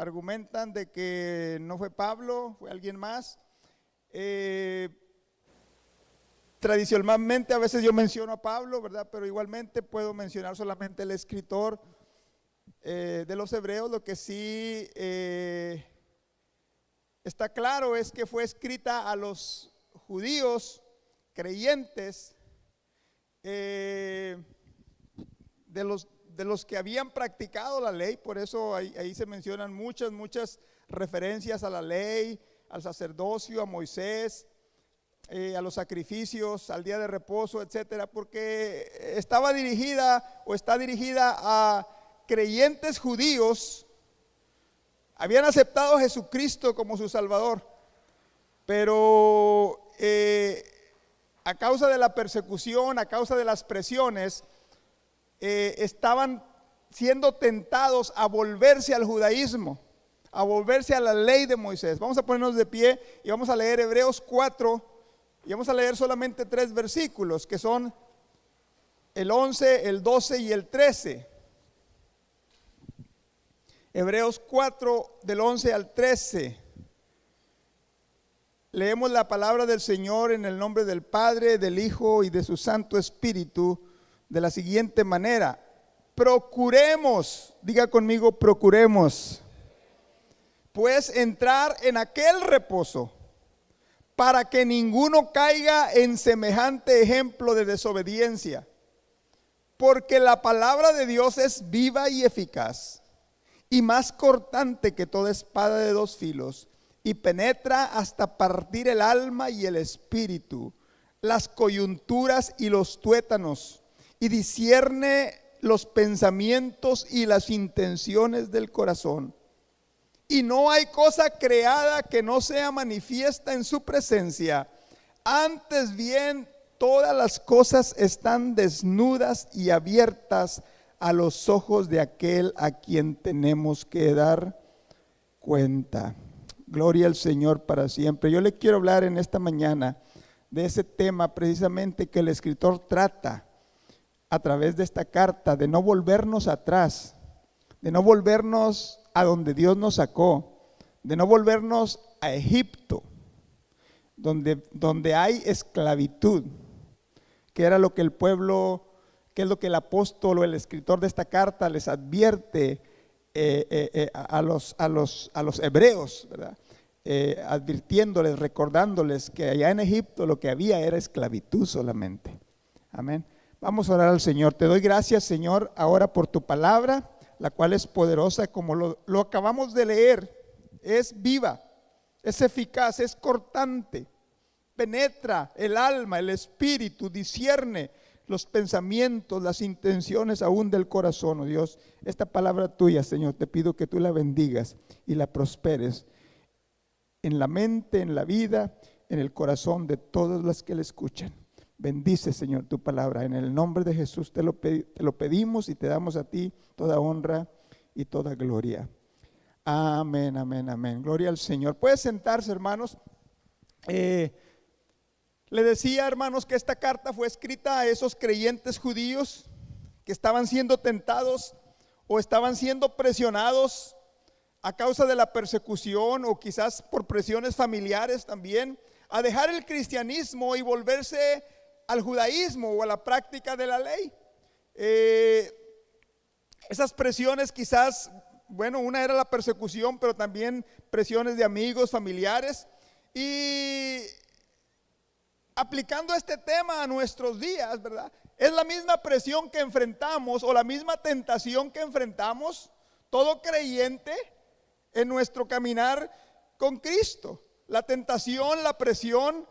argumentan de que no fue Pablo, fue alguien más. Tradicionalmente a veces yo menciono a Pablo, ¿verdad? Pero igualmente puedo mencionar solamente el escritor de los Hebreos. Lo que sí está claro es que fue escrita a los judíos creyentes de los que habían practicado la ley. Por eso ahí se mencionan muchas referencias a la ley, al sacerdocio, a Moisés, a los sacrificios, al día de reposo, etcétera, porque estaba dirigida o está dirigida a creyentes judíos. Habían aceptado a Jesucristo como su Salvador, pero a causa de la persecución, a causa de las presiones, estaban siendo tentados a volverse al judaísmo, a volverse a la ley de Moisés. Vamos a ponernos de pie y vamos a leer Hebreos 4 y vamos a leer solamente 3 versículos, que son el 11, el 12 y el 13. Hebreos 4 del 11 al 13. Leemos la palabra del Señor en el nombre del Padre, del Hijo y de su Santo Espíritu de la siguiente manera: procuremos, diga conmigo, procuremos, pues entrar en aquel reposo, para que ninguno caiga en semejante ejemplo de desobediencia. Porque la palabra de Dios es viva y eficaz, y más cortante que toda espada de 2 filos, y penetra hasta partir el alma y el espíritu, las coyunturas y los tuétanos, y discierne los pensamientos y las intenciones del corazón. Y no hay cosa creada que no sea manifiesta en su presencia. Antes bien, todas las cosas están desnudas y abiertas a los ojos de aquel a quien tenemos que dar cuenta. Gloria al Señor para siempre. Yo le quiero hablar en esta mañana de ese tema precisamente que el escritor trata a través de esta carta, de no volvernos atrás, de no volvernos a donde Dios nos sacó, de no volvernos a Egipto, donde hay esclavitud, que era lo que el pueblo, que es lo que el apóstol o el escritor de esta carta les advierte a los hebreos, ¿verdad? Advirtiéndoles, recordándoles que allá en Egipto lo que había era esclavitud solamente. Amén. Vamos a orar al Señor. Te doy gracias, Señor, ahora por tu palabra, la cual es poderosa, como lo acabamos de leer. Es viva, es eficaz, es cortante, penetra el alma, el espíritu, discierne los pensamientos, las intenciones aún del corazón. Oh Dios, esta palabra tuya, Señor, te pido que tú la bendigas y la prosperes en la mente, en la vida, en el corazón de todos los que la escuchan. Bendice, Señor, tu palabra. En el nombre de Jesús te lo pedimos y te damos a ti toda honra y toda gloria. Amén, amén, amén. Gloria al Señor. Puede sentarse, hermanos. Le decía, hermanos, que esta carta fue escrita a esos creyentes judíos que estaban siendo tentados o estaban siendo presionados a causa de la persecución o quizás por presiones familiares también, a dejar el cristianismo y volverse al judaísmo o a la práctica de la ley. Esas presiones quizás, bueno, una era la persecución, pero también presiones de amigos, familiares. Y aplicando este tema a nuestros días, ¿verdad? Es la misma presión que enfrentamos o la misma tentación que enfrentamos todo creyente en nuestro caminar con Cristo. La tentación, la presión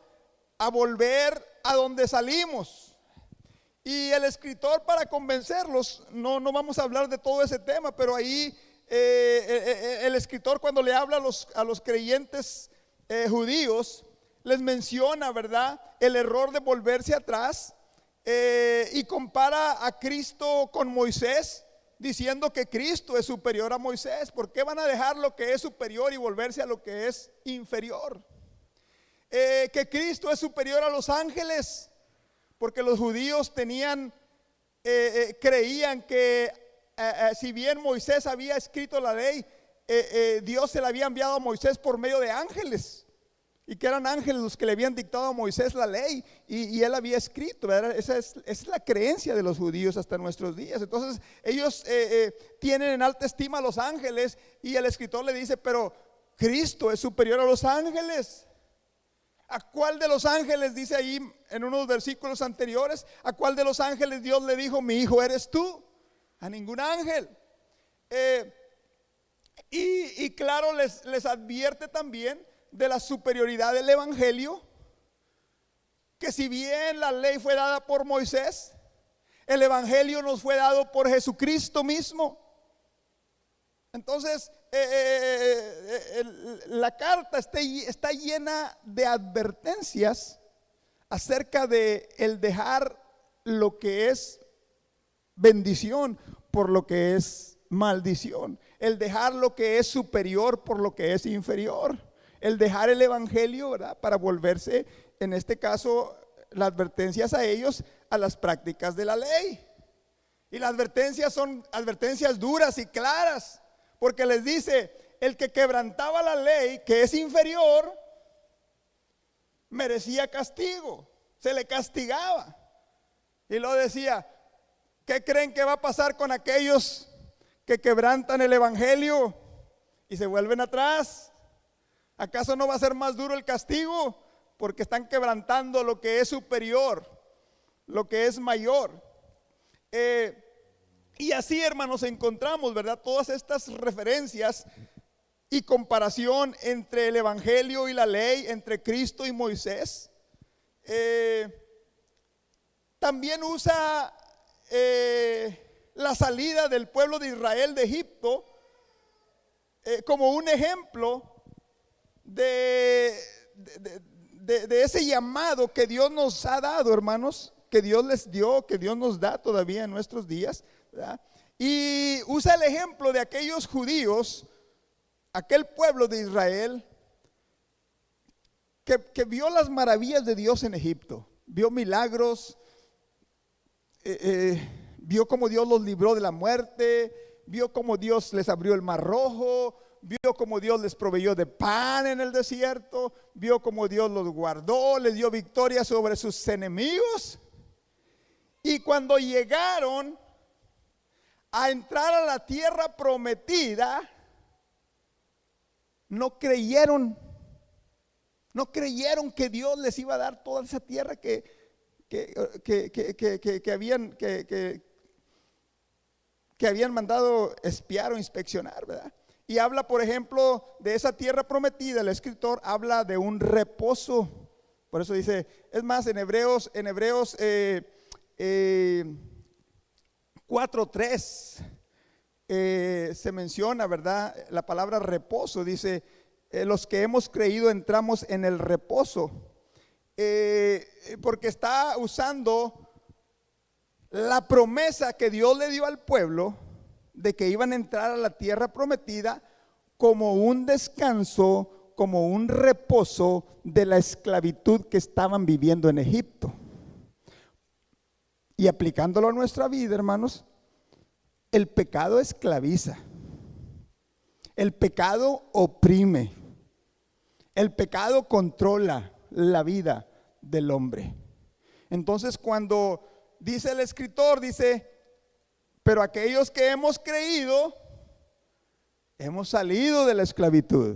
a volver a donde salimos. Y el escritor, para convencerlos, no vamos a hablar de todo ese tema, pero ahí el escritor, cuando le habla a los creyentes judíos, les menciona, ¿verdad?, el error de volverse atrás, y compara a Cristo con Moisés, diciendo que Cristo es superior a Moisés. ¿Por qué van a dejar lo que es superior y volverse a lo que es inferior? Que Cristo es superior a los ángeles, porque los judíos creían que si bien Moisés había escrito la ley, Dios se le había enviado a Moisés por medio de ángeles, y que eran ángeles los que le habían dictado a Moisés la ley, y él había escrito, ¿verdad? Esa es la creencia de los judíos hasta nuestros días. Entonces ellos tienen en alta estima a los ángeles, y el escritor le dice: pero Cristo es superior a los ángeles. ¿A cuál de los ángeles? Dice ahí en unos versículos anteriores, ¿a cuál de los ángeles Dios le dijo: mi hijo eres tú? A ningún ángel. Y claro, les advierte también de la superioridad del evangelio, que si bien la ley fue dada por Moisés, el evangelio nos fue dado por Jesucristo mismo. Entonces la carta está llena de advertencias acerca de el dejar lo que es bendición por lo que es maldición, el dejar lo que es superior por lo que es inferior, el dejar el evangelio, ¿verdad?, para volverse, en este caso, las advertencias a ellos, a las prácticas de la ley. Y las advertencias son advertencias duras y claras, porque les dice: el que quebrantaba la ley, que es inferior, merecía castigo, se le castigaba. Y lo decía: ¿qué creen que va a pasar con aquellos que quebrantan el evangelio y se vuelven atrás? ¿Acaso no va a ser más duro el castigo? Porque están quebrantando lo que es superior, lo que es mayor. Y así, hermanos, encontramos, ¿verdad?, todas estas referencias y comparación entre el evangelio y la ley, entre Cristo y Moisés. También usa la salida del pueblo de Israel de Egipto como un ejemplo de ese llamado que Dios nos ha dado, hermanos, que Dios les dio, que Dios nos da todavía en nuestros días, ¿verdad? Y usa el ejemplo de aquellos judíos, aquel pueblo de Israel que vio las maravillas de Dios en Egipto, vio milagros, vio cómo Dios los libró de la muerte, vio cómo Dios les abrió el mar rojo, vio cómo Dios les proveyó de pan en el desierto, vio cómo Dios los guardó, les dio victoria sobre sus enemigos. Y cuando llegaron a entrar a la tierra prometida, no creyeron que Dios les iba a dar toda esa tierra que habían mandado espiar o inspeccionar, ¿verdad? Y habla, por ejemplo, de esa tierra prometida. El escritor habla de un reposo. Por eso dice, es más, en Hebreos 4:3 se menciona, ¿verdad?, la palabra reposo. Dice, los que hemos creído entramos en el reposo, porque está usando la promesa que Dios le dio al pueblo de que iban a entrar a la tierra prometida como un descanso, como un reposo de la esclavitud que estaban viviendo en Egipto. Y aplicándolo a nuestra vida, hermanos, el pecado esclaviza, el pecado oprime, el pecado controla la vida del hombre. Entonces, cuando dice el escritor, dice, pero aquellos que hemos creído, hemos salido de la esclavitud,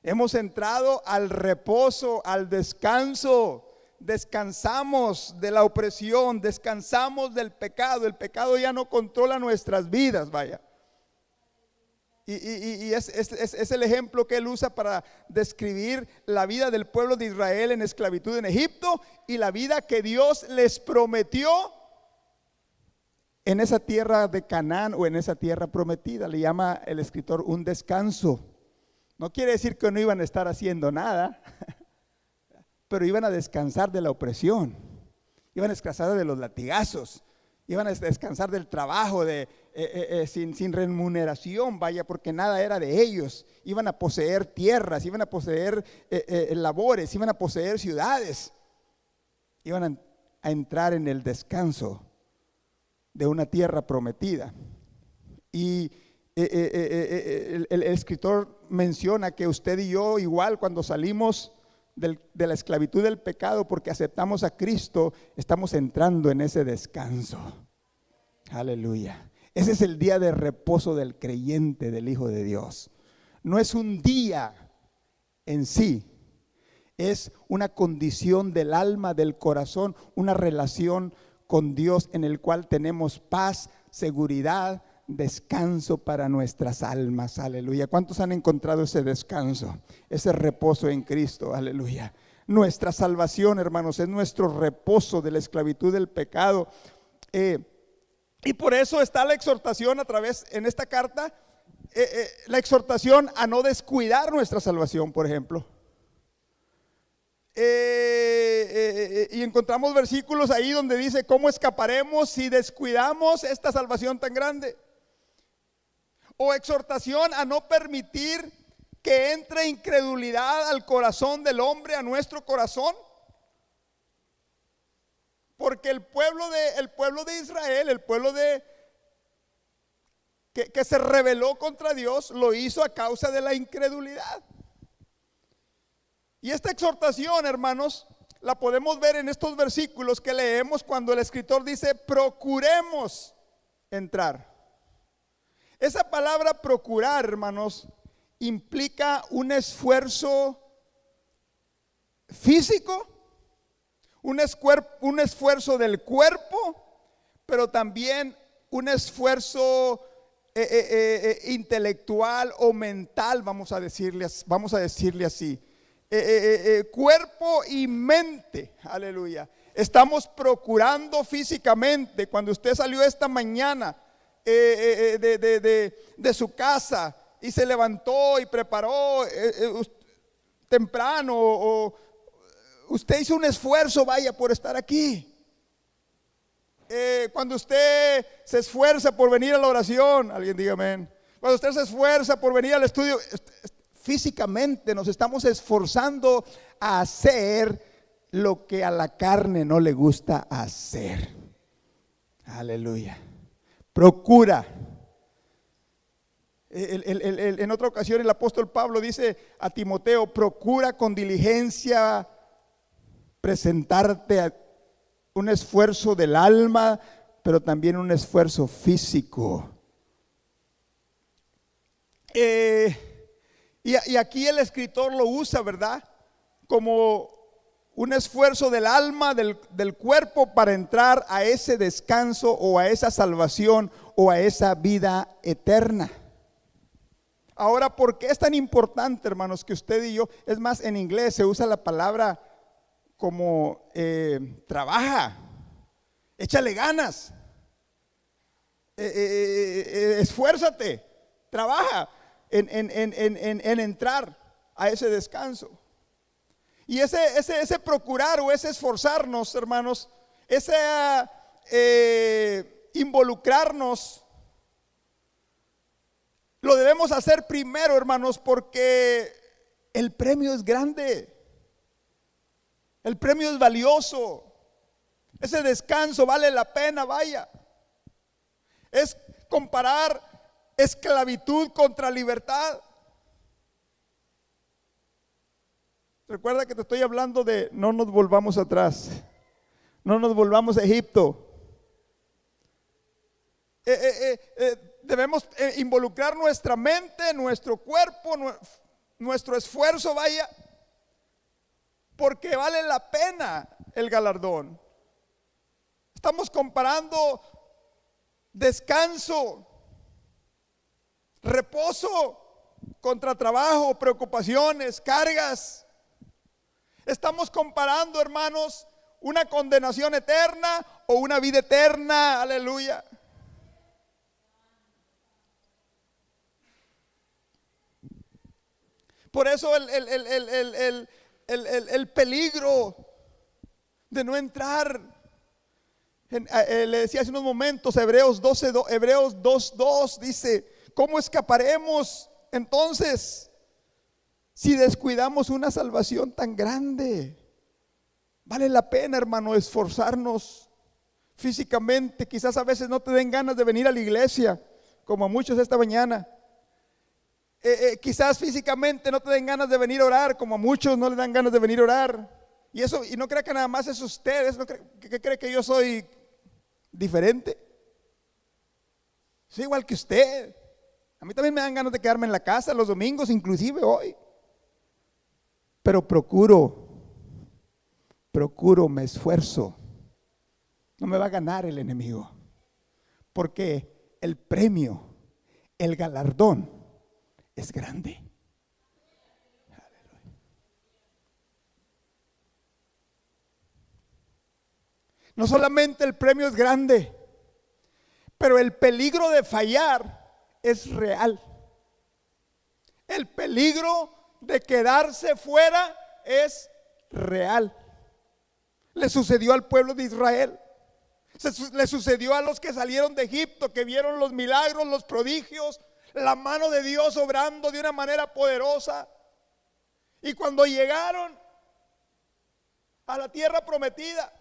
hemos entrado al reposo, al descanso. Descansamos de la opresión, descansamos del pecado. El pecado ya no controla nuestras vidas, vaya. Y es el ejemplo que él usa para describir la vida del pueblo de Israel en esclavitud en Egipto y la vida que Dios les prometió en esa tierra de Canaán o en esa tierra prometida. Le llama el escritor un descanso. No quiere decir que no iban a estar haciendo nada, pero iban a descansar de la opresión, iban a descansar de los latigazos, iban a descansar del trabajo sin remuneración, vaya, porque nada era de ellos. Iban a poseer tierras, iban a poseer labores, iban a poseer ciudades, iban a entrar en el descanso de una tierra prometida. Y el escritor menciona que usted y yo, igual cuando salimos de la esclavitud del pecado porque aceptamos a Cristo, estamos entrando en ese descanso. Aleluya. Ese es el día de reposo del creyente, del Hijo de Dios. No es un día en sí, es una condición del alma, del corazón, una relación con Dios en el cual tenemos paz, seguridad, descanso para nuestras almas. Aleluya. ¿Cuántos han encontrado ese descanso, ese reposo en Cristo? Aleluya. Nuestra salvación, hermanos, es nuestro reposo de la esclavitud del pecado. Y por eso está la exhortación a través, en esta carta, la exhortación a no descuidar nuestra salvación, por ejemplo. Y encontramos versículos ahí donde dice: ¿cómo escaparemos si descuidamos esta salvación tan grande? O exhortación a no permitir que entre incredulidad al corazón del hombre, a nuestro corazón. Porque el pueblo de Israel, el pueblo que se rebeló contra Dios, lo hizo a causa de la incredulidad. Y esta exhortación, hermanos, la podemos ver en estos versículos que leemos cuando el escritor dice: procuremos entrar. Esa palabra procurar, hermanos, implica un esfuerzo físico, un esfuerzo del cuerpo, pero también un esfuerzo intelectual o mental, vamos a decirle así. Cuerpo y mente, aleluya. Estamos procurando físicamente. Cuando usted salió esta mañana de su casa y se levantó y preparó temprano, o usted hizo un esfuerzo, vaya, por estar aquí. Cuando usted se esfuerza por venir a la oración, alguien diga amén. Cuando usted se esfuerza por venir al estudio, físicamente nos estamos esforzando a hacer lo que a la carne no le gusta hacer. Aleluya. Procura. En otra ocasión el apóstol Pablo dice a Timoteo: procura con diligencia presentarte a un esfuerzo del alma, pero también un esfuerzo físico. Y aquí el escritor lo usa, ¿verdad?, como un esfuerzo del alma, del cuerpo, para entrar a ese descanso o a esa salvación o a esa vida eterna. Ahora, ¿por qué es tan importante, hermanos, que usted y yo? Es más, en inglés se usa la palabra como trabaja, échale ganas, esfuérzate, trabaja en entrar a ese descanso. Y ese procurar o ese esforzarnos, hermanos, ese involucrarnos, lo debemos hacer primero, hermanos, porque el premio es grande. El premio es valioso. Ese descanso vale la pena, vaya. Es comparar esclavitud contra libertad. Recuerda que te estoy hablando de no nos volvamos atrás, no nos volvamos a Egipto. Debemos involucrar nuestra mente, nuestro cuerpo, nuestro esfuerzo, vaya, porque vale la pena el galardón. Estamos comparando descanso, reposo contra trabajo, preocupaciones, cargas. Estamos comparando, hermanos, una condenación eterna o una vida eterna. Aleluya. Por eso el peligro de no entrar. Le decía hace unos momentos, Hebreos 2:2 dice: ¿cómo escaparemos entonces si descuidamos una salvación tan grande? Vale la pena, hermano, esforzarnos físicamente. Quizás a veces no te den ganas de venir a la iglesia, como a muchos esta mañana. Quizás físicamente no te den ganas de venir a orar, como a muchos no le dan ganas de venir a orar. Y eso, y no crea que nada más es ustedes, ¿qué cree que yo soy diferente? Soy igual que usted. A mí también me dan ganas de quedarme en la casa los domingos, inclusive hoy. Pero procuro, me esfuerzo. No me va a ganar el enemigo, porque el premio, el galardón es grande. No solamente el premio es grande, pero el peligro de fallar es real. El peligro de quedarse fuera es real. Le sucedió al pueblo de Israel. Le sucedió a los que salieron de Egipto, que vieron los milagros, los prodigios, la mano de Dios obrando de una manera poderosa. Y cuando llegaron a la tierra prometida,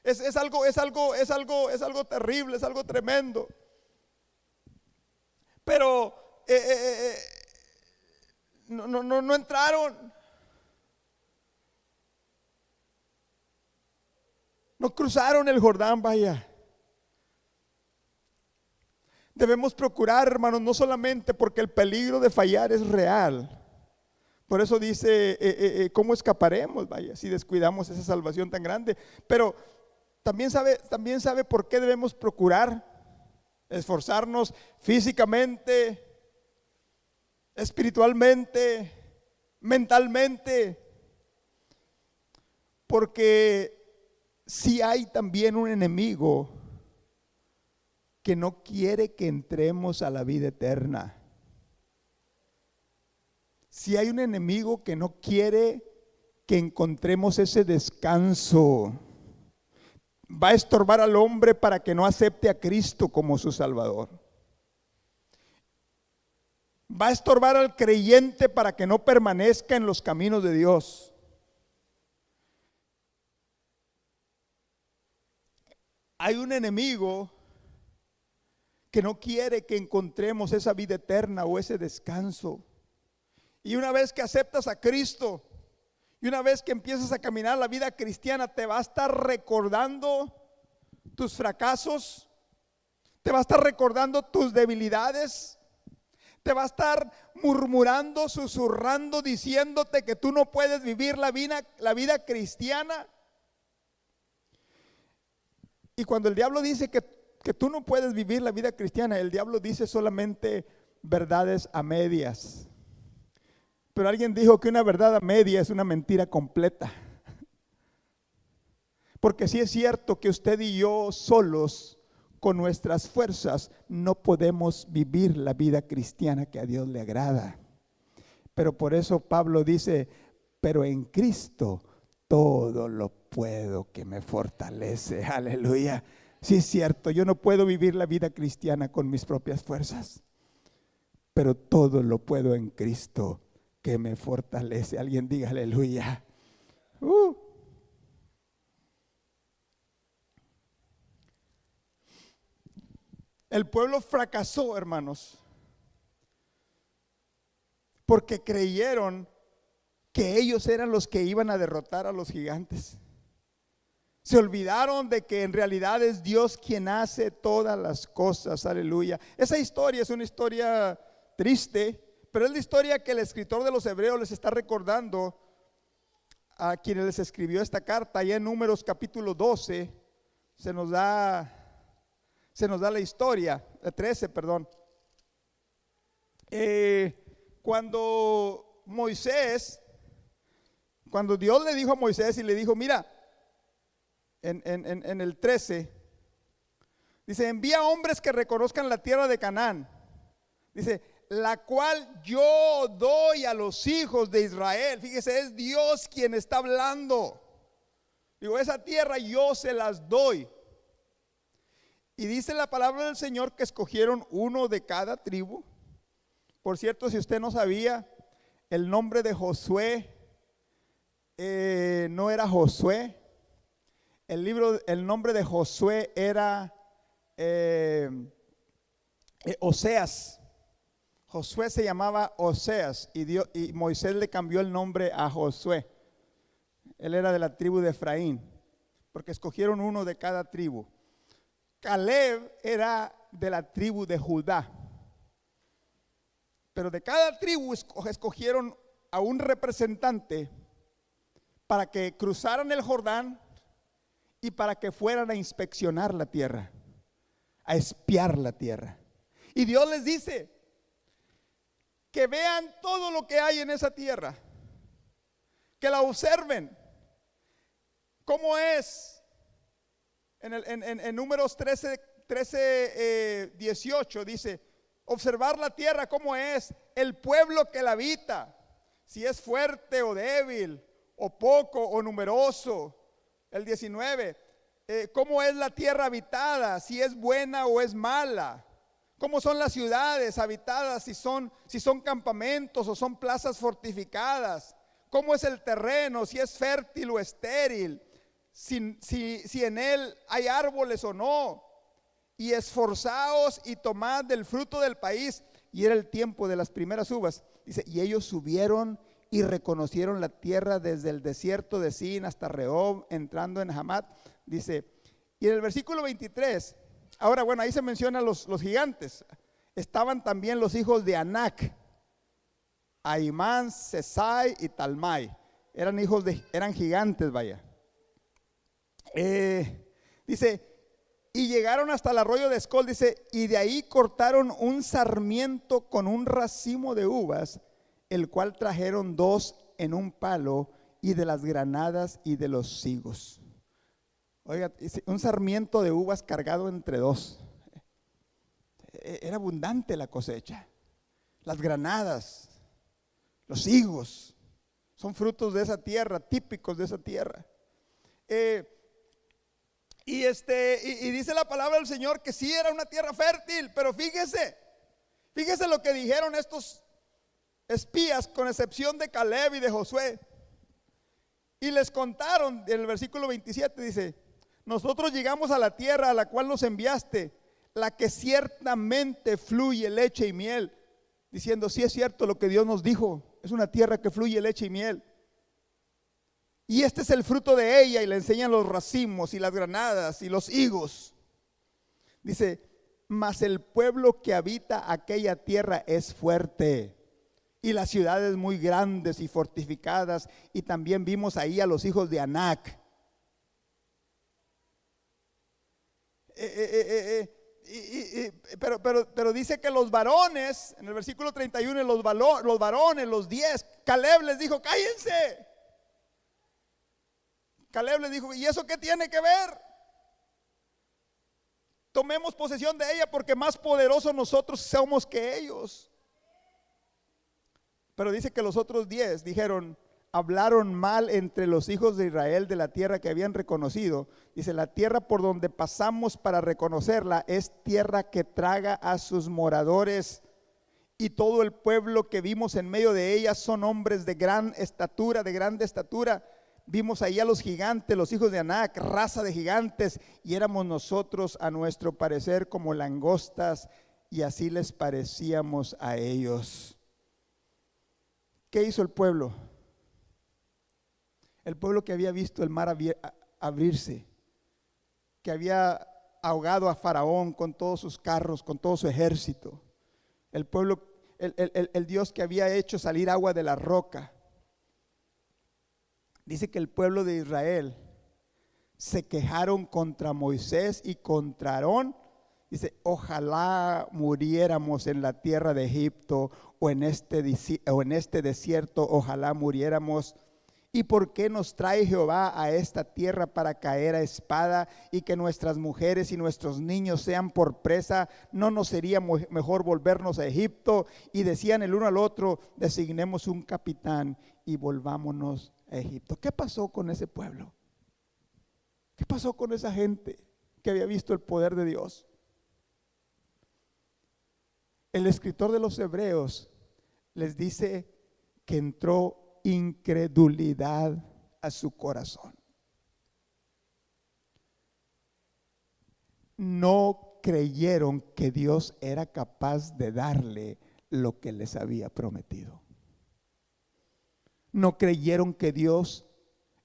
es algo terrible, es algo tremendo. Pero no entraron. No cruzaron el Jordán, vaya. Debemos procurar, hermanos, no solamente porque el peligro de fallar es real. Por eso dice, ¿cómo escaparemos, vaya, si descuidamos esa salvación tan grande? Pero también sabe por qué debemos procurar esforzarnos físicamente, espiritualmente, mentalmente. Porque si hay también un enemigo que no quiere que entremos a la vida eterna. Si hay un enemigo que no quiere que encontremos ese descanso, va a estorbar al hombre para que no acepte a Cristo como su Salvador. Va a estorbar al creyente para que no permanezca en los caminos de Dios. Hay un enemigo que no quiere que encontremos esa vida eterna o ese descanso. Y una vez que aceptas a Cristo y una vez que empiezas a caminar la vida cristiana, te va a estar recordando tus fracasos, te va a estar recordando tus debilidades, te va a estar murmurando, susurrando, diciéndote que tú no puedes vivir la vida cristiana. Y cuando el diablo dice que tú no puedes vivir la vida cristiana, el diablo dice solamente verdades a medias. Pero alguien dijo que una verdad a media es una mentira completa. Porque sí es cierto que usted y yo solos, con nuestras fuerzas, no podemos vivir la vida cristiana que a Dios le agrada. Pero por eso Pablo dice, pero en Cristo todo lo puedo que me fortalece. Aleluya. Sí es cierto, yo no puedo vivir la vida cristiana con mis propias fuerzas, pero todo lo puedo en Cristo que me fortalece. Alguien diga aleluya. El pueblo fracasó, hermanos, porque creyeron que ellos eran los que iban a derrotar a los gigantes. Se olvidaron de que en realidad es Dios quien hace todas las cosas. Aleluya. Esa historia es una historia triste, pero es la historia que el escritor de los Hebreos les está recordando a quienes les escribió esta carta. Allá en Números capítulo 12 se nos da la historia, 13, perdón. Cuando Dios le dijo a Moisés y le dijo, mira, en el 13, dice, envía hombres que reconozcan la tierra de Canaán. Dice, la cual yo doy a los hijos de Israel. Fíjese, es Dios quien está hablando. Digo, esa tierra yo se las doy. Y dice la palabra del Señor que escogieron uno de cada tribu. Por cierto, si usted no sabía, el nombre de Josué no era Josué. El nombre de Josué era Oseas. Josué se llamaba Oseas y Moisés le cambió el nombre a Josué. Él era de la tribu de Efraín, porque escogieron uno de cada tribu. Caleb era de la tribu de Judá, pero de cada tribu escogieron a un representante para que cruzaran el Jordán y para que fueran a inspeccionar la tierra, a espiar la tierra. Y Dios les dice que vean todo lo que hay en esa tierra, que la observen, cómo es. En Números 18 dice, observar la tierra cómo es, el pueblo que la habita, si es fuerte o débil, o poco o numeroso. El 19, cómo es la tierra habitada, si es buena o es mala. Cómo son las ciudades habitadas, si son campamentos o son plazas fortificadas. Cómo es el terreno, si es fértil o estéril, si en él hay árboles o no. Y esforzaos y tomad del fruto del país. Y era el tiempo de las primeras uvas. Dice, y ellos subieron y reconocieron la tierra desde el desierto de Sin hasta Rehob, entrando en Hamat. Dice, y en el versículo 23, ahora bueno, ahí se mencionan los gigantes. Estaban también los hijos de Anac, Ahimán, Sesai y Talmai. Eran gigantes, vaya. Dice, y llegaron hasta el arroyo de Escol, dice, y de ahí cortaron un sarmiento con un racimo de uvas, el cual trajeron 2 en un palo, y de las granadas y de los higos. Oiga, un sarmiento de uvas cargado entre 2. Era abundante la cosecha. Las granadas, los higos, son frutos de esa tierra, típicos de esa tierra. Y dice la palabra del Señor que sí era una tierra fértil, pero fíjese lo que dijeron estos espías, con excepción de Caleb y de Josué. Y les contaron, en el versículo 27 dice, nosotros llegamos a la tierra a la cual nos enviaste, la que ciertamente fluye leche y miel. Diciendo, sí es cierto lo que Dios nos dijo, es una tierra que fluye leche y miel. Y este es el fruto de ella, y le enseñan los racimos y las granadas y los higos. Dice, mas el pueblo que habita aquella tierra es fuerte, y las ciudades muy grandes y fortificadas. Y también vimos ahí a los hijos de Anac. Pero dice que los varones, en el versículo 31, los varones, los 10, Caleb les dijo, cállense. Caleb les dijo, ¿y eso qué tiene que ver? Tomemos posesión de ella, porque más poderosos nosotros somos que ellos. Pero dice que los otros 10 hablaron mal entre los hijos de Israel de la tierra que habían reconocido. Dice, la tierra por donde pasamos para reconocerla es tierra que traga a sus moradores, y todo el pueblo que vimos en medio de ella son hombres de gran estatura, de grande estatura. Vimos ahí a los gigantes, los hijos de Anac, raza de gigantes, y éramos nosotros a nuestro parecer como langostas, y así les parecíamos a ellos. ¿Qué hizo el pueblo? El pueblo que había visto el mar abrirse, que había ahogado a Faraón con todos sus carros, con todo su ejército. El pueblo, el Dios que había hecho salir agua de la roca. Dice que el pueblo de Israel se quejaron contra Moisés y contra Aarón. Dice, ojalá muriéramos en la tierra de Egipto, o en este desierto, ojalá muriéramos. ¿Y por qué nos trae Jehová a esta tierra para caer a espada, y que nuestras mujeres y nuestros niños sean por presa? ¿No nos sería mejor volvernos a Egipto? Y decían el uno al otro, designemos un capitán y volvámonos a Egipto. ¿Qué pasó con ese pueblo? ¿Qué pasó con esa gente que había visto el poder de Dios? El escritor de los Hebreos les dice que entró incredulidad a su corazón. No creyeron que Dios era capaz de darle lo que les había prometido. No creyeron que Dios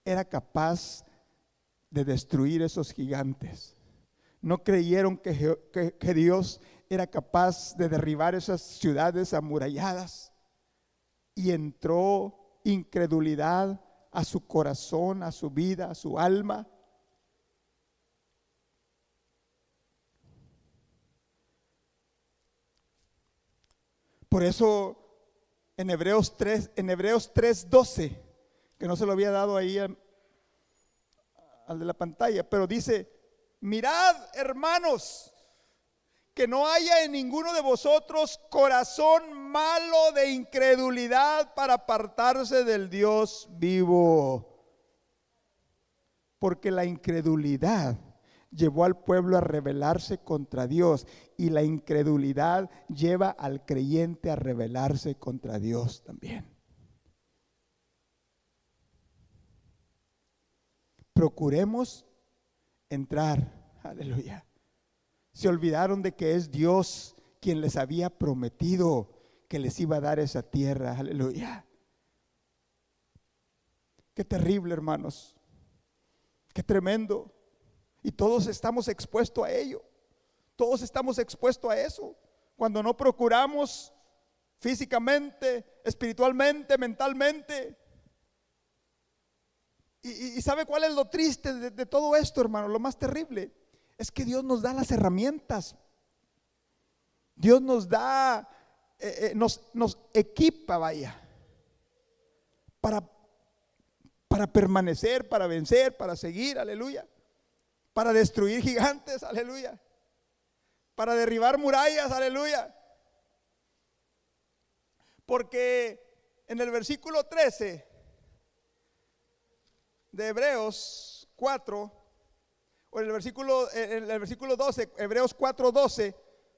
era capaz de destruir esos gigantes. No creyeron que Dios era capaz de derribar esas ciudades amuralladas. Y entró incredulidad a su corazón, a su vida, a su alma. Por eso en Hebreos 3:12, que no se lo había dado ahí al de la pantalla, pero dice: mirad, hermanos, que no haya en ninguno de vosotros corazón malo de incredulidad para apartarse del Dios vivo. Porque la incredulidad llevó al pueblo a rebelarse contra Dios, y la incredulidad lleva al creyente a rebelarse contra Dios también. Procuremos entrar, aleluya. Se olvidaron de que es Dios quien les había prometido que les iba a dar esa tierra, aleluya. Qué terrible, hermanos, qué tremendo. Y todos estamos expuestos a ello. Todos estamos expuestos a eso. Cuando no procuramos físicamente, espiritualmente, mentalmente. Y ¿sabe cuál es lo triste de todo esto, hermano? Lo más terrible es que Dios nos da las herramientas. Dios nos da, nos equipa, vaya, para permanecer, para vencer, para seguir, aleluya. Para destruir gigantes, aleluya. Para derribar murallas, aleluya. Porque en el versículo 13 de Hebreos 4, o en el versículo 12, Hebreos 4:12,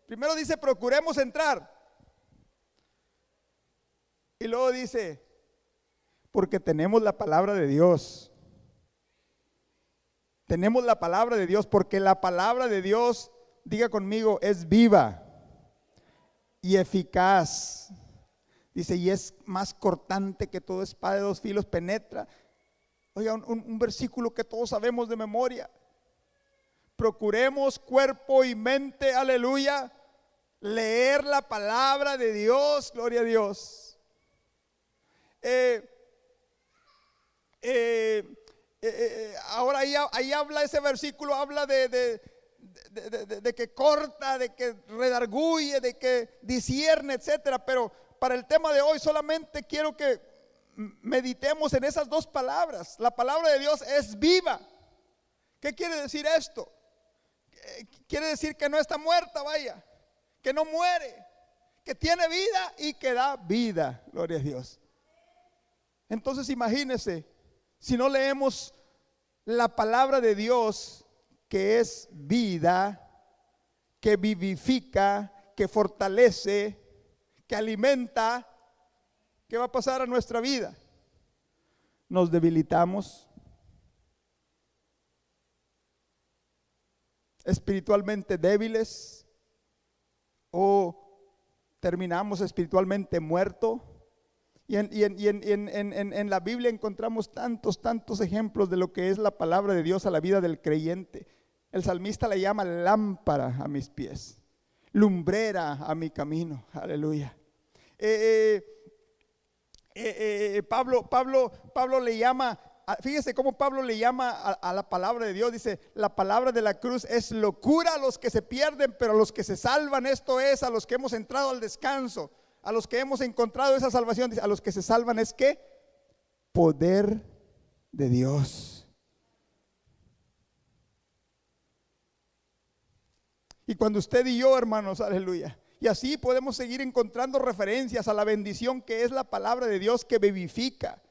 primero dice: procuremos entrar. Y luego dice: porque tenemos la palabra de Dios. Tenemos la palabra de Dios, porque la palabra de Dios, diga conmigo, es viva y eficaz. Dice, y es más cortante que toda espada de dos filos, penetra. Oiga, un versículo que todos sabemos de memoria. Procuremos cuerpo y mente, aleluya, leer la palabra de Dios, gloria a Dios. Ahora ahí habla ese versículo, habla de que corta, de que redarguye, de que discierne, etcétera. Pero para el tema de hoy solamente quiero que meditemos en esas dos palabras. La palabra de Dios es viva. ¿Qué quiere decir esto? Quiere decir que no está muerta, vaya, que no muere, que tiene vida y que da vida, gloria a Dios. Entonces imagínense, si no leemos la palabra de Dios, que es vida, que vivifica, que fortalece, que alimenta, ¿qué va a pasar a nuestra vida? Nos debilitamos espiritualmente débiles, o terminamos espiritualmente muertos. Y en la Biblia encontramos tantos ejemplos de lo que es la palabra de Dios a la vida del creyente. El salmista le llama lámpara a mis pies, lumbrera a mi camino, aleluya. Pablo le llama, fíjese cómo Pablo le llama a la palabra de Dios. Dice, la palabra de la cruz es locura a los que se pierden, pero a los que se salvan, esto es, a los que hemos entrado al descanso, a los que hemos encontrado esa salvación. Dice, a los que se salvan es ¿qué? Poder de Dios. Y cuando usted y yo, hermanos, aleluya, y así podemos seguir encontrando referencias a la bendición que es la palabra de Dios, que vivifica,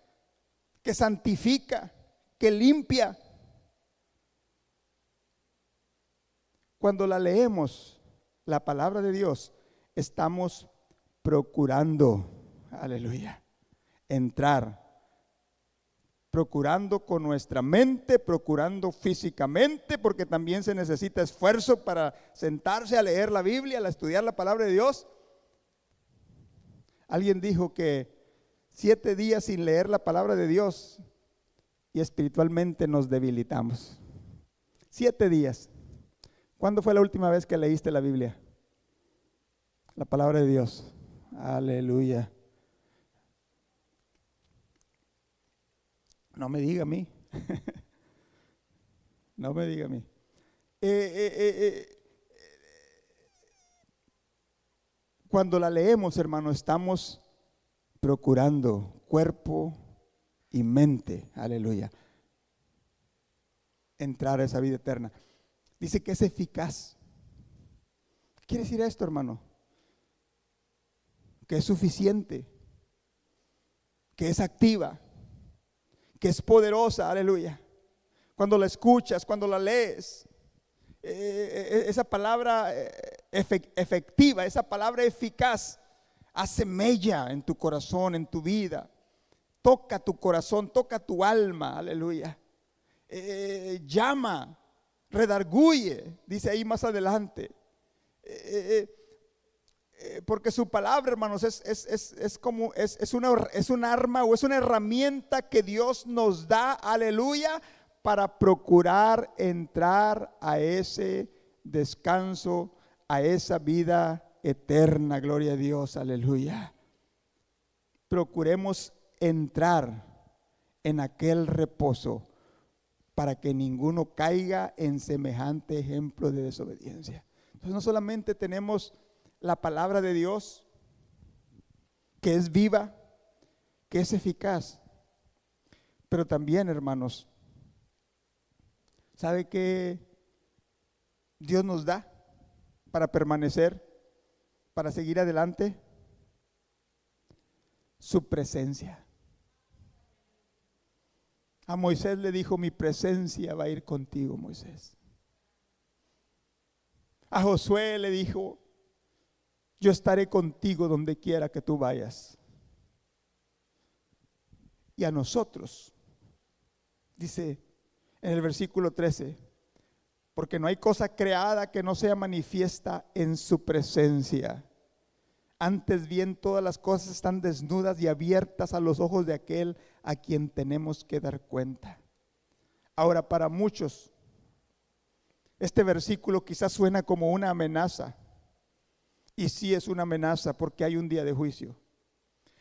que santifica, que limpia. Cuando la leemos, la palabra de Dios, estamos procurando, aleluya, entrar, procurando con nuestra mente, procurando físicamente, porque también se necesita esfuerzo para sentarse a leer la Biblia, a estudiar la palabra de Dios. Alguien dijo que 7 días sin leer la palabra de Dios y espiritualmente nos debilitamos. 7 días. ¿Cuándo fue la última vez que leíste la Biblia? La palabra de Dios. Aleluya. No me diga a mí. No me diga a mí. Cuando la leemos, hermano, estamos procurando cuerpo y mente, aleluya, entrar a esa vida eterna. Dice que es eficaz. ¿Qué quiere decir esto, hermano? Que es suficiente, que es activa, que es poderosa, aleluya. Cuando la escuchas, cuando la lees, esa palabra efectiva, esa palabra eficaz, hace mella en tu corazón, en tu vida. Toca tu corazón, toca tu alma, aleluya. Llama, redarguye, dice ahí más adelante. Porque su palabra, hermanos, es un arma o es una herramienta que Dios nos da, aleluya, para procurar entrar a ese descanso, a esa vida eterna, gloria a Dios, aleluya. Procuremos entrar en aquel reposo para que ninguno caiga en semejante ejemplo de desobediencia. Entonces no solamente tenemos la palabra de Dios, que es viva, que es eficaz, pero también, hermanos, ¿sabe qué Dios nos da para permanecer, para seguir adelante? Su presencia. A Moisés le dijo: mi presencia va a ir contigo, Moisés. A Josué le dijo: yo estaré contigo donde quiera que tú vayas. Y a nosotros, dice en el versículo 13, porque no hay cosa creada que no sea manifiesta en su presencia. Antes bien, todas las cosas están desnudas y abiertas a los ojos de aquel a quien tenemos que dar cuenta. Ahora, para muchos, este versículo quizás suena como una amenaza. Y sí es una amenaza, porque hay un día de juicio.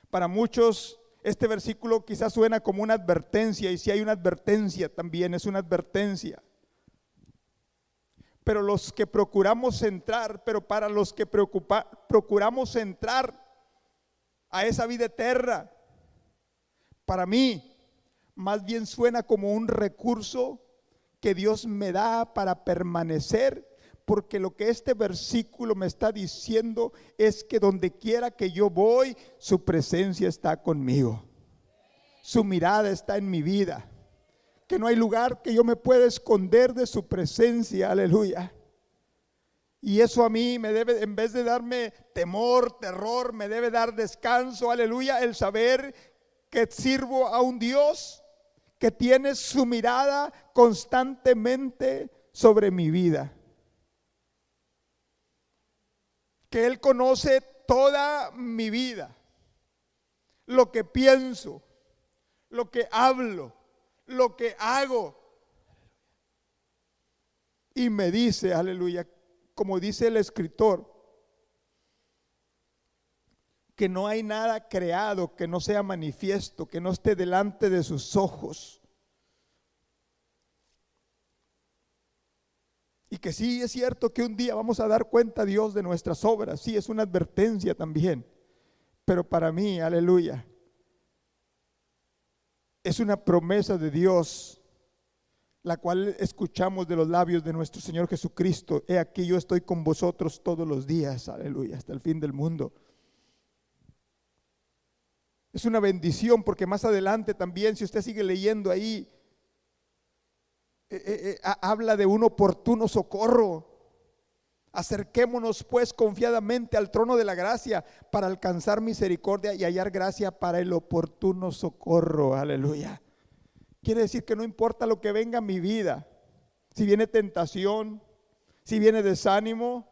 Para muchos, este versículo quizás suena como una advertencia. Y sí hay una advertencia, también es una advertencia. Pero los que procuramos entrar, para los que procuramos entrar a esa vida eterna, para mí más bien suena como un recurso que Dios me da para permanecer, porque lo que este versículo me está diciendo es que donde quiera que yo voy, su presencia está conmigo, su mirada está en mi vida, que no hay lugar que yo me pueda esconder de su presencia, aleluya. Y eso a mí me debe, en vez de darme temor, terror, me debe dar descanso, aleluya, el saber que sirvo a un Dios que tiene su mirada constantemente sobre mi vida, que Él conoce toda mi vida, lo que pienso, lo que hablo, lo que hago. Y me dice, aleluya, como dice el escritor, que no hay nada creado que no sea manifiesto, que no esté delante de sus ojos. Y que sí es cierto que un día vamos a dar cuenta a Dios de nuestras obras. Sí, es una advertencia también. Pero para mí, aleluya, es una promesa de Dios, la cual escuchamos de los labios de nuestro Señor Jesucristo. He aquí, yo estoy con vosotros todos los días, aleluya, hasta el fin del mundo. Es una bendición, porque más adelante también, si usted sigue leyendo ahí, habla de un oportuno socorro. Acerquémonos pues confiadamente al trono de la gracia para alcanzar misericordia y hallar gracia para el oportuno socorro, aleluya. Quiere decir que no importa lo que venga a mi vida, si viene tentación, si viene desánimo,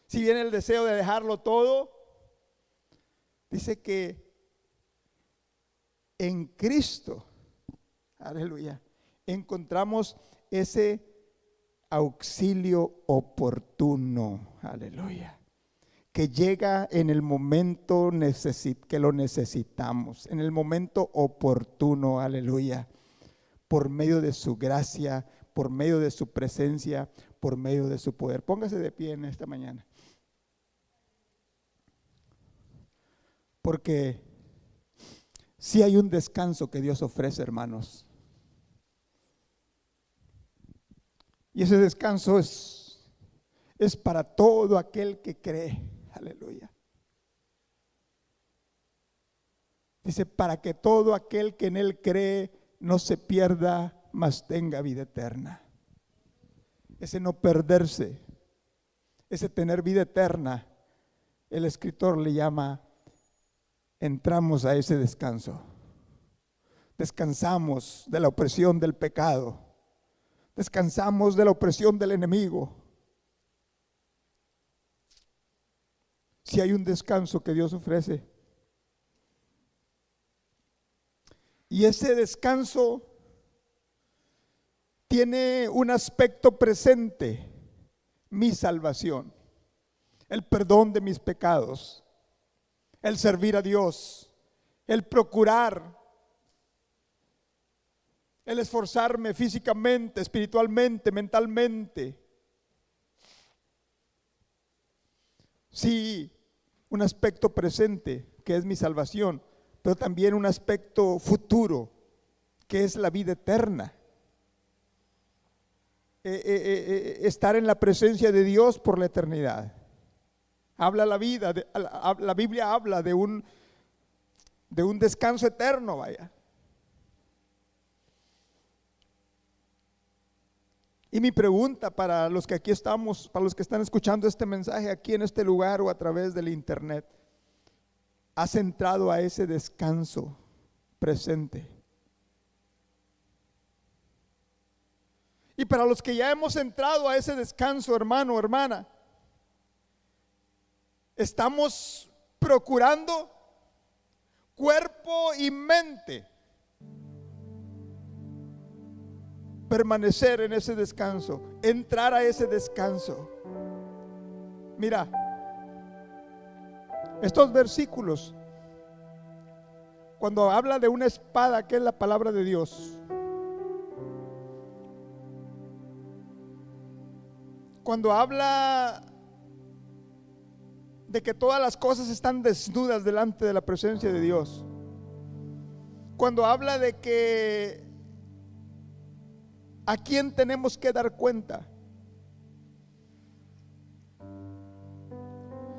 si viene el deseo de dejarlo todo, dice que en Cristo, aleluya, encontramos ese auxilio oportuno, aleluya, que llega en el momento que lo necesitamos, en el momento oportuno, aleluya, por medio de su gracia, por medio de su presencia, por medio de su poder. Póngase de pie en esta mañana. Porque sí hay un descanso que Dios ofrece, hermanos. Y ese descanso es para todo aquel que cree. Aleluya. Dice, para que todo aquel que en Él cree no se pierda, mas tenga vida eterna. Ese no perderse, ese tener vida eterna, el escritor le llama, entramos a ese descanso. Descansamos de la opresión del pecado. Descansamos de la opresión del enemigo. Si hay un descanso que Dios ofrece. Y ese descanso tiene un aspecto presente, mi salvación, el perdón de mis pecados, el servir a Dios, el procurar, el esforzarme físicamente, espiritualmente, mentalmente. Sí, un aspecto presente que es mi salvación, pero también un aspecto futuro que es la vida eterna. Estar en la presencia de Dios por la eternidad. Habla la vida, la Biblia habla de un descanso eterno, vaya. Y mi pregunta para los que aquí estamos, para los que están escuchando este mensaje aquí en este lugar o a través del internet, ¿has entrado a ese descanso presente? Y para los que ya hemos entrado a ese descanso, hermano, hermana, estamos procurando cuerpo y mente permanecer en ese descanso, entrar a ese descanso. Mira, estos versículos, cuando habla de una espada que es la palabra de Dios, cuando habla de que todas las cosas están desnudas delante de la presencia de Dios, cuando habla de que a quién tenemos que dar cuenta,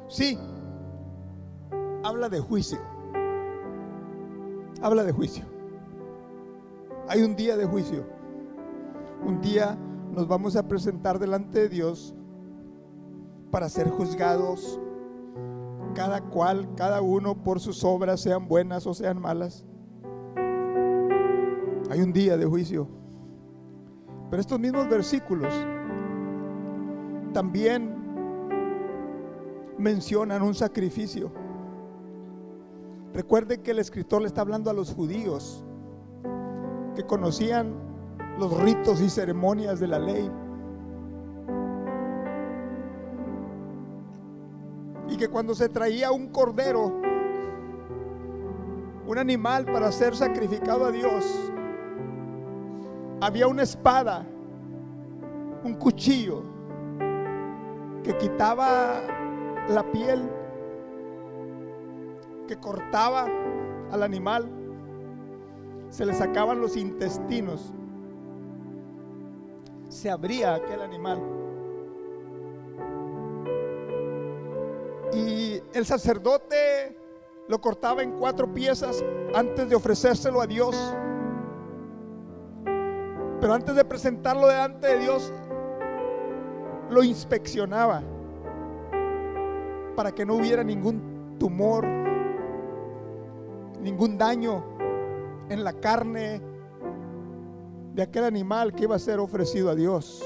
sí, habla de juicio, habla de juicio. Hay un día de juicio, un día nos vamos a presentar delante de Dios para ser juzgados, cada cual, cada uno por sus obras, sean buenas o sean malas. Hay un día de juicio. Pero estos mismos versículos también mencionan un sacrificio. Recuerde que el escritor le está hablando a los judíos que conocían los ritos y ceremonias de la ley, y que cuando se traía un cordero, un animal para ser sacrificado a Dios, había una espada, un cuchillo que quitaba la piel, que cortaba al animal, se le sacaban los intestinos, se abría aquel animal y el sacerdote lo cortaba en 4 piezas antes de ofrecérselo a Dios. Pero antes de presentarlo delante de Dios, lo inspeccionaba para que no hubiera ningún tumor, ningún daño en la carne de aquel animal que iba a ser ofrecido a Dios.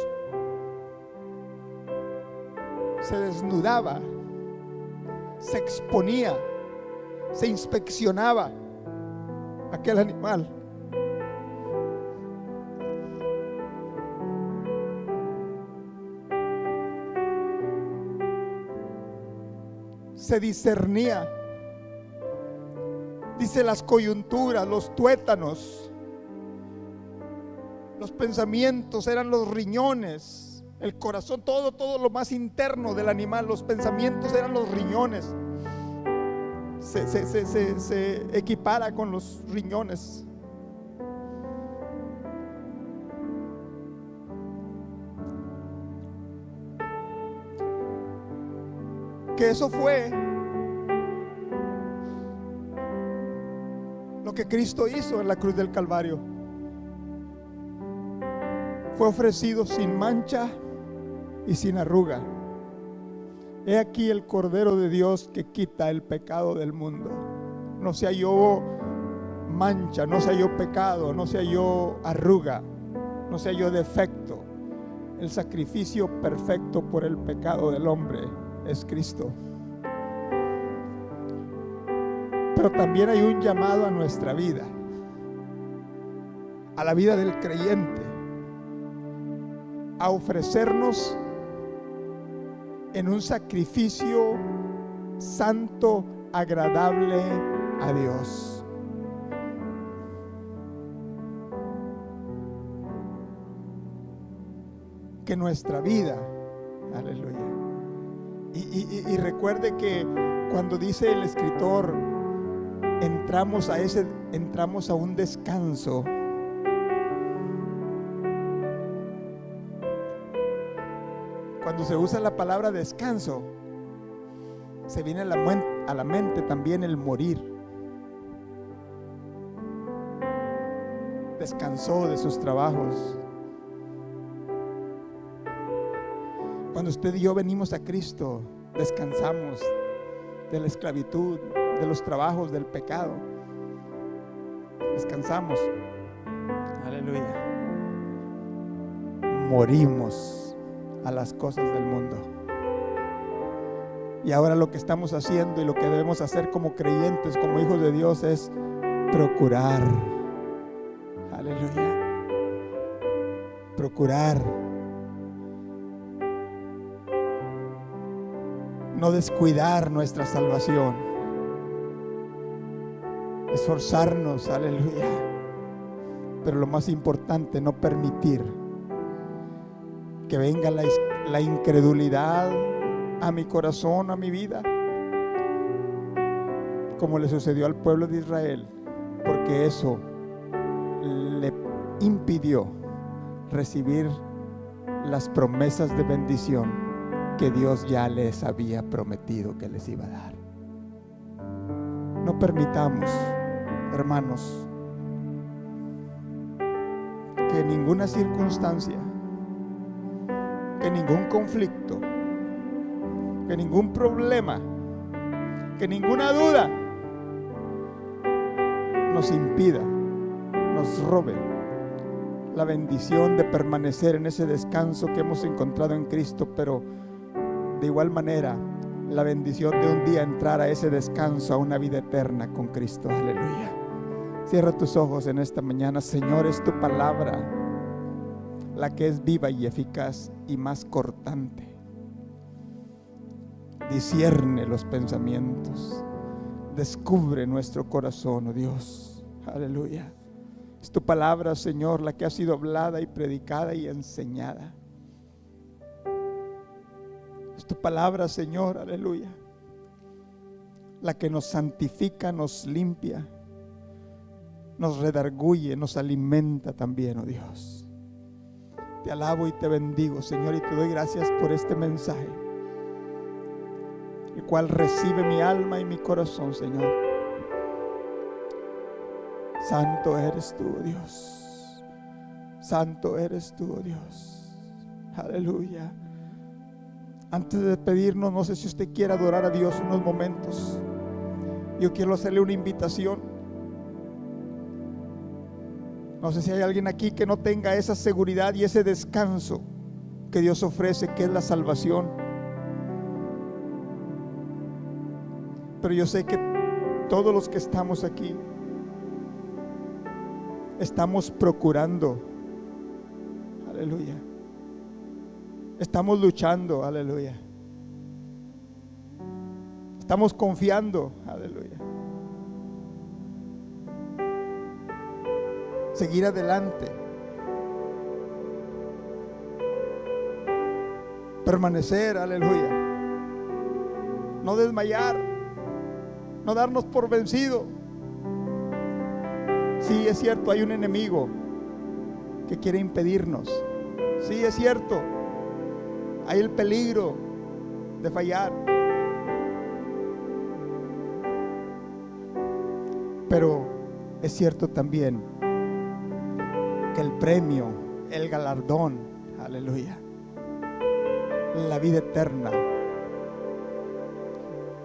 Se desnudaba, se exponía, se inspeccionaba aquel animal. Se discernía, dice, las coyunturas, los tuétanos, los pensamientos, eran los riñones, el corazón, todo lo más interno del animal. Los pensamientos eran los riñones. Se equipara con los riñones. Que eso fue lo que Cristo hizo en la cruz del Calvario. Fue ofrecido sin mancha y sin arruga. He aquí el Cordero de Dios que quita el pecado del mundo. No se halló mancha, no se halló pecado, no se halló arruga, no se halló defecto. El sacrificio perfecto por el pecado del hombre es Cristo. Pero también hay un llamado a nuestra vida, a la vida del creyente, a ofrecernos en un sacrificio santo, agradable a Dios. Que nuestra vida, aleluya. Y recuerde que cuando dice el escritor, entramos a un descanso. Cuando se usa la palabra descanso, se viene a la mente también el morir. Descansó de sus trabajos. Cuando usted y yo venimos a Cristo, descansamos de la esclavitud, de los trabajos del pecado. Descansamos. Aleluya. Morimos a las cosas del mundo. Y ahora lo que estamos haciendo y lo que debemos hacer como creyentes, como hijos de Dios, es procurar. Aleluya. Procurar. No descuidar nuestra salvación. Esforzarnos, aleluya. Pero lo más importante, no permitir que venga la incredulidad a mi corazón, a mi vida, como le sucedió al pueblo de Israel, porque eso le impidió recibir las promesas de bendición que Dios ya les había prometido que les iba a dar. No permitamos, hermanos, que ninguna circunstancia, que ningún conflicto, que ningún problema, que ninguna duda nos impida, nos robe la bendición de permanecer en ese descanso que hemos encontrado en Cristo, pero de igual manera la bendición de un día entrar a ese descanso, a una vida eterna con Cristo. Aleluya. Cierra tus ojos en esta mañana. Señor, es tu palabra la que es viva y eficaz y más cortante. Discierne los pensamientos, descubre nuestro corazón, oh Dios. Aleluya. Es tu palabra, Señor, la que ha sido hablada y predicada y enseñada. Es tu palabra, Señor, aleluya, la que nos santifica, nos limpia, nos redarguye, nos alimenta también, oh Dios. Te alabo y te bendigo, Señor, y te doy gracias por este mensaje, el cual recibe mi alma y mi corazón, Señor. Santo eres tú, oh Dios. Santo eres tú, oh Dios. Aleluya. Antes de despedirnos, no sé si usted quiere adorar a Dios unos momentos. Yo quiero hacerle una invitación No sé si hay alguien aquí que no tenga esa seguridad y ese descanso que Dios ofrece, que es la salvación. Pero yo sé que todos los que estamos aquí estamos procurando, aleluya, estamos luchando, aleluya, estamos confiando, aleluya, seguir adelante, permanecer, aleluya, no desmayar, no darnos por vencido. Sí, es cierto, hay un enemigo que quiere impedirnos. Sí, es cierto, hay el peligro de fallar. Pero es cierto también que el premio, el galardón, aleluya, la vida eterna,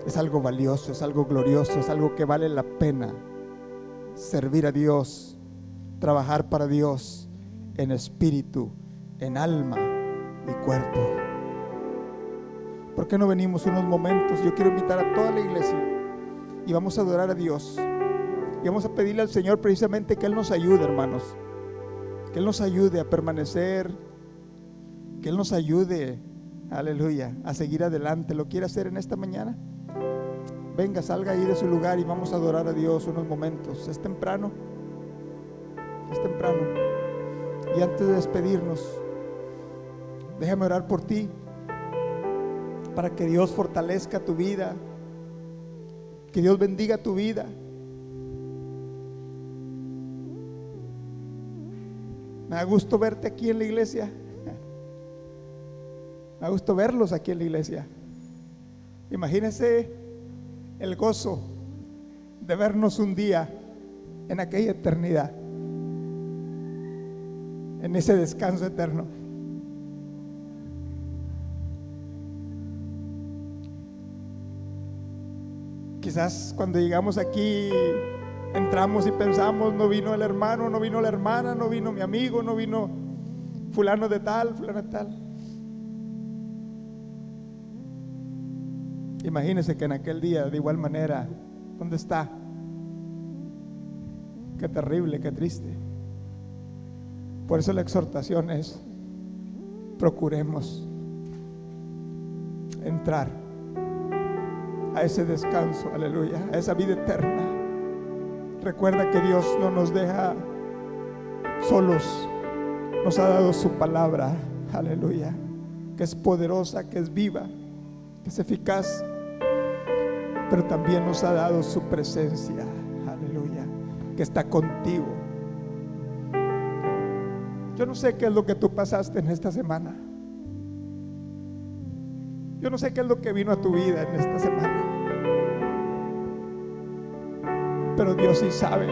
es algo valioso, es algo glorioso, es algo que vale la pena servir a Dios, trabajar para Dios en espíritu, en alma y cuerpo. ¿Por qué no venimos unos momentos? Yo quiero invitar a toda la iglesia y vamos a adorar a Dios y vamos a pedirle al Señor precisamente que Él nos ayude, hermanos, que Él nos ayude a permanecer, que Él nos ayude, aleluya, a seguir adelante. ¿Lo quiere hacer en esta mañana? Venga, salga ahí de su lugar y vamos a adorar a Dios unos momentos. Es temprano. Es temprano. Y antes de despedirnos, déjame orar por ti, para que Dios fortalezca tu vida, que Dios bendiga tu vida. Me da gusto verte aquí en la iglesia. Me da gusto verlos aquí en la iglesia. Imagínense el gozo de vernos un día en aquella eternidad, en ese descanso eterno. Quizás cuando llegamos aquí entramos y pensamos: no vino el hermano, no vino la hermana, no vino mi amigo, no vino fulano de tal, fulano de tal. Imagínense que en aquel día, de igual manera, ¿dónde está? Qué terrible, qué triste. Por eso la exhortación es: procuremos entrar a ese descanso, aleluya, a esa vida eterna. Recuerda que Dios no nos deja solos, nos ha dado su palabra, aleluya, que es poderosa, que es viva, que es eficaz, pero también nos ha dado su presencia, aleluya, que está contigo. Yo no sé qué es lo que tú pasaste en esta semana. Yo no sé qué es lo que vino a tu vida en esta semana, pero Dios sí sabe.